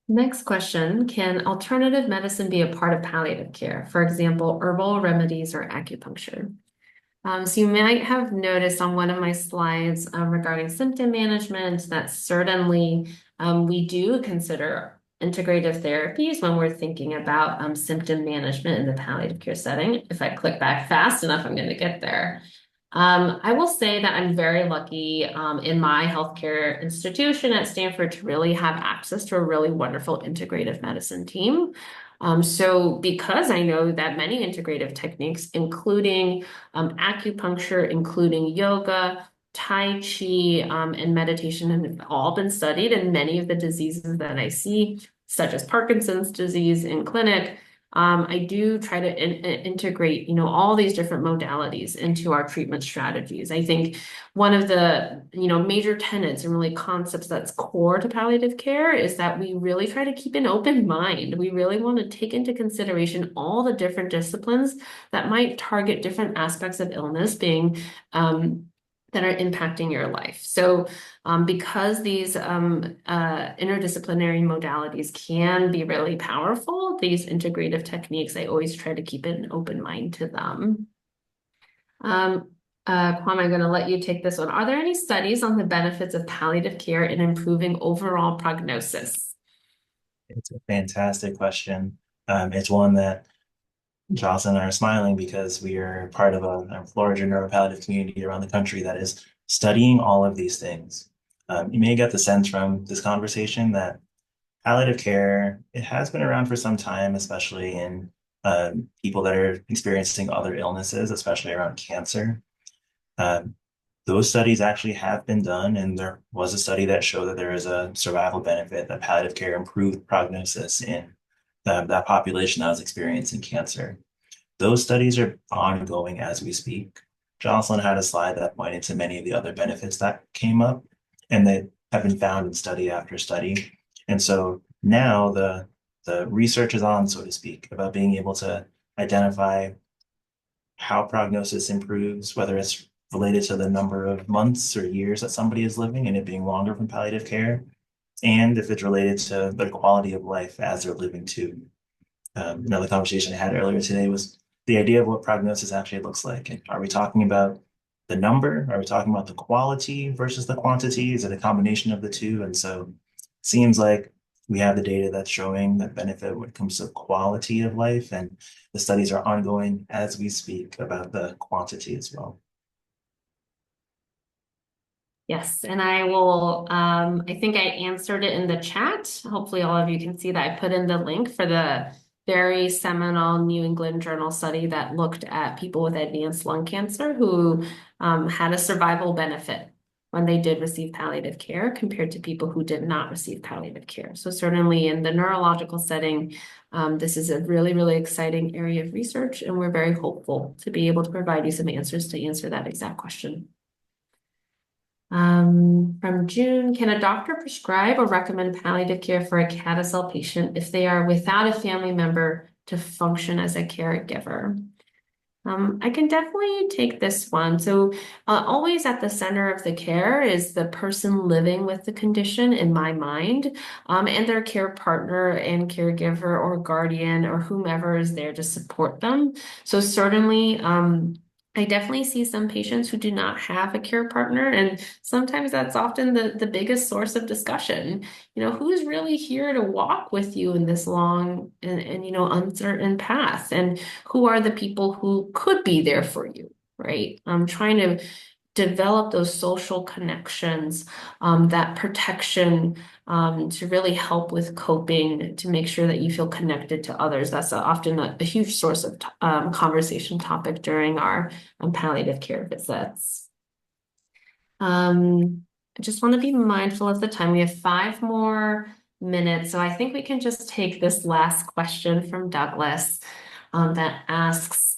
Next question, can alternative medicine be a part of palliative care? For example, herbal remedies or acupuncture? So you might have noticed on one of my slides regarding symptom management that certainly we do consider integrative therapies when we're thinking about symptom management in the palliative care setting. If I click back fast enough, I'm going to get there. I will say that I'm very lucky in my healthcare institution at Stanford to really have access to a really wonderful integrative medicine team. So because I know that many integrative techniques, including acupuncture, including yoga, Tai Chi, and meditation have all been studied in many of the diseases that I see, such as Parkinson's disease in clinic. I do try to integrate, all these different modalities into our treatment strategies. I think one of the, major tenets and really concepts that's core to palliative care is that we really try to keep an open mind. We really want to take into consideration all the different disciplines that might target different aspects of illness being that are impacting your life. So because these interdisciplinary modalities can be really powerful, these integrative techniques, I always try to keep an open mind to them. Kwame, I'm going to let you take this one. Are there any studies on the benefits of palliative care in improving overall prognosis? It's a fantastic question. It's one that Jocelyn and I are smiling because we are part of a larger neuropalliative community around the country that is studying all of these things. You may get the sense from this conversation that palliative care, it has been around for some time, especially in people that are experiencing other illnesses, especially around cancer. Um, those studies actually have been done, and there was a study that showed that there is a survival benefit that palliative care improved prognosis in that population that was experiencing cancer. Those studies are ongoing as we speak. Jocelyn had a slide that pointed to many of the other benefits that came up, and they have been found in study after study. And so now the research is on, so to speak, about being able to identify how prognosis improves, whether it's related to the number of months or years that somebody is living and it being longer from palliative care, and if it's related to their quality of life as they're living too. Another conversation I had earlier today was the idea of what prognosis actually looks like. And are we talking about the number? Are we talking about the quality versus the quantity? Is it a combination of the two? And so it seems like we have the data that's showing that benefit when it comes to quality of life, and the studies are ongoing as we speak about the quantity as well. Yes, and I will, I think I answered it in the chat. Hopefully all of you can see that I put in the link for the very seminal New England Journal study that looked at people with advanced lung cancer who had a survival benefit when they did receive palliative care compared to people who did not receive palliative care. So certainly in the neurological setting, this is a really, really exciting area of research, and we're very hopeful to be able to provide you some answers to answer that exact question. From June, can a doctor prescribe or recommend palliative care for a CADASIL patient if they are without a family member to function as a caregiver? I can definitely take this one. So always at the center of the care is the person living with the condition in my mind, and their care partner and caregiver or guardian or whomever is there to support them. So certainly, I definitely see some patients who do not have a care partner, and sometimes that's often the biggest source of discussion. Who's really here to walk with you in this long and uncertain path, and who are the people who could be there for you, right? I'm trying to develop those social connections, that protection, to really help with coping, to make sure that you feel connected to others. That's often a huge source of conversation topic during our palliative care visits. I just want to be mindful of the time. We have 5 more minutes, so I think we can just take this last question from Douglas that asks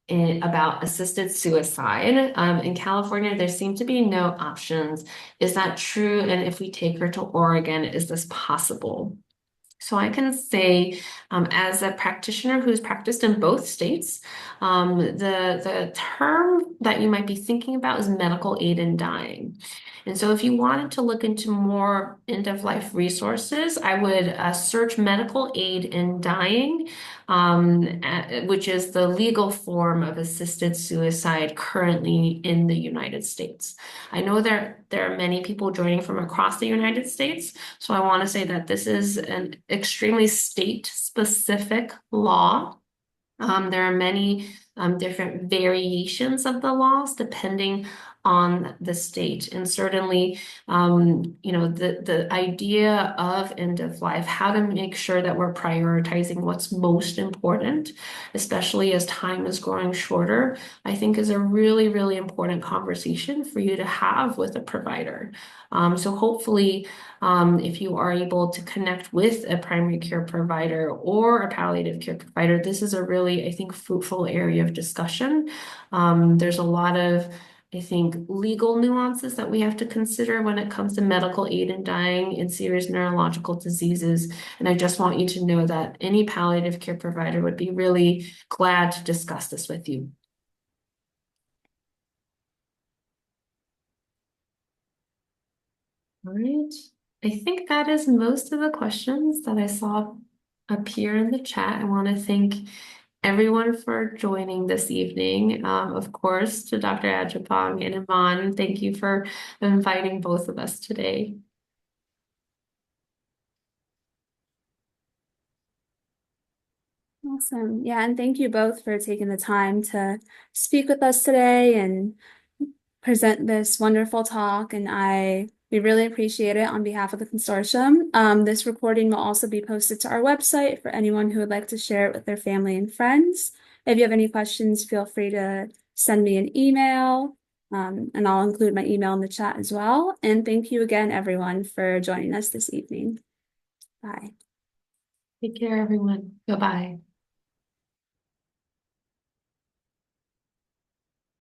about assisted suicide. In California, there seem to be no options. Is that true? And if we take her to Oregon, is this possible? So I can say, as a practitioner who's practiced in both states, the term that you might be thinking about is medical aid in dying. And so if you wanted to look into more end-of-life resources, I would search medical aid in dying, which is the legal form of assisted suicide currently in the United States. I know there are many people joining from across the United States, so I want to say that this is an extremely state-specific law. There are many different variations of the laws depending on the state. And certainly, the idea of end of life, how to make sure that we're prioritizing what's most important, especially as time is growing shorter, I think is a really, really important conversation for you to have with a provider. So hopefully, if you are able to connect with a primary care provider or a palliative care provider, this is a really, I think, fruitful area of discussion. There's a lot of, I think, legal nuances that we have to consider when it comes to medical aid in dying in serious neurological diseases. And I just want you to know that any palliative care provider would be really glad to discuss this with you. All right. I think that is most of the questions that I saw appear in the chat. I want to thank everyone for joining this evening. Of course, to Dr. Ajapong and Iman, thank you for inviting both of us today. Awesome. Yeah, and thank you both for taking the time to speak with us today and present this wonderful talk. And we really appreciate it on behalf of the consortium. This recording will also be posted to our website for anyone who would like to share it with their family and friends. If you have any questions, feel free to send me an email, and I'll include my email in the chat as well. And thank you again, everyone, for joining us this evening. Bye. Take care, everyone. Bye-bye.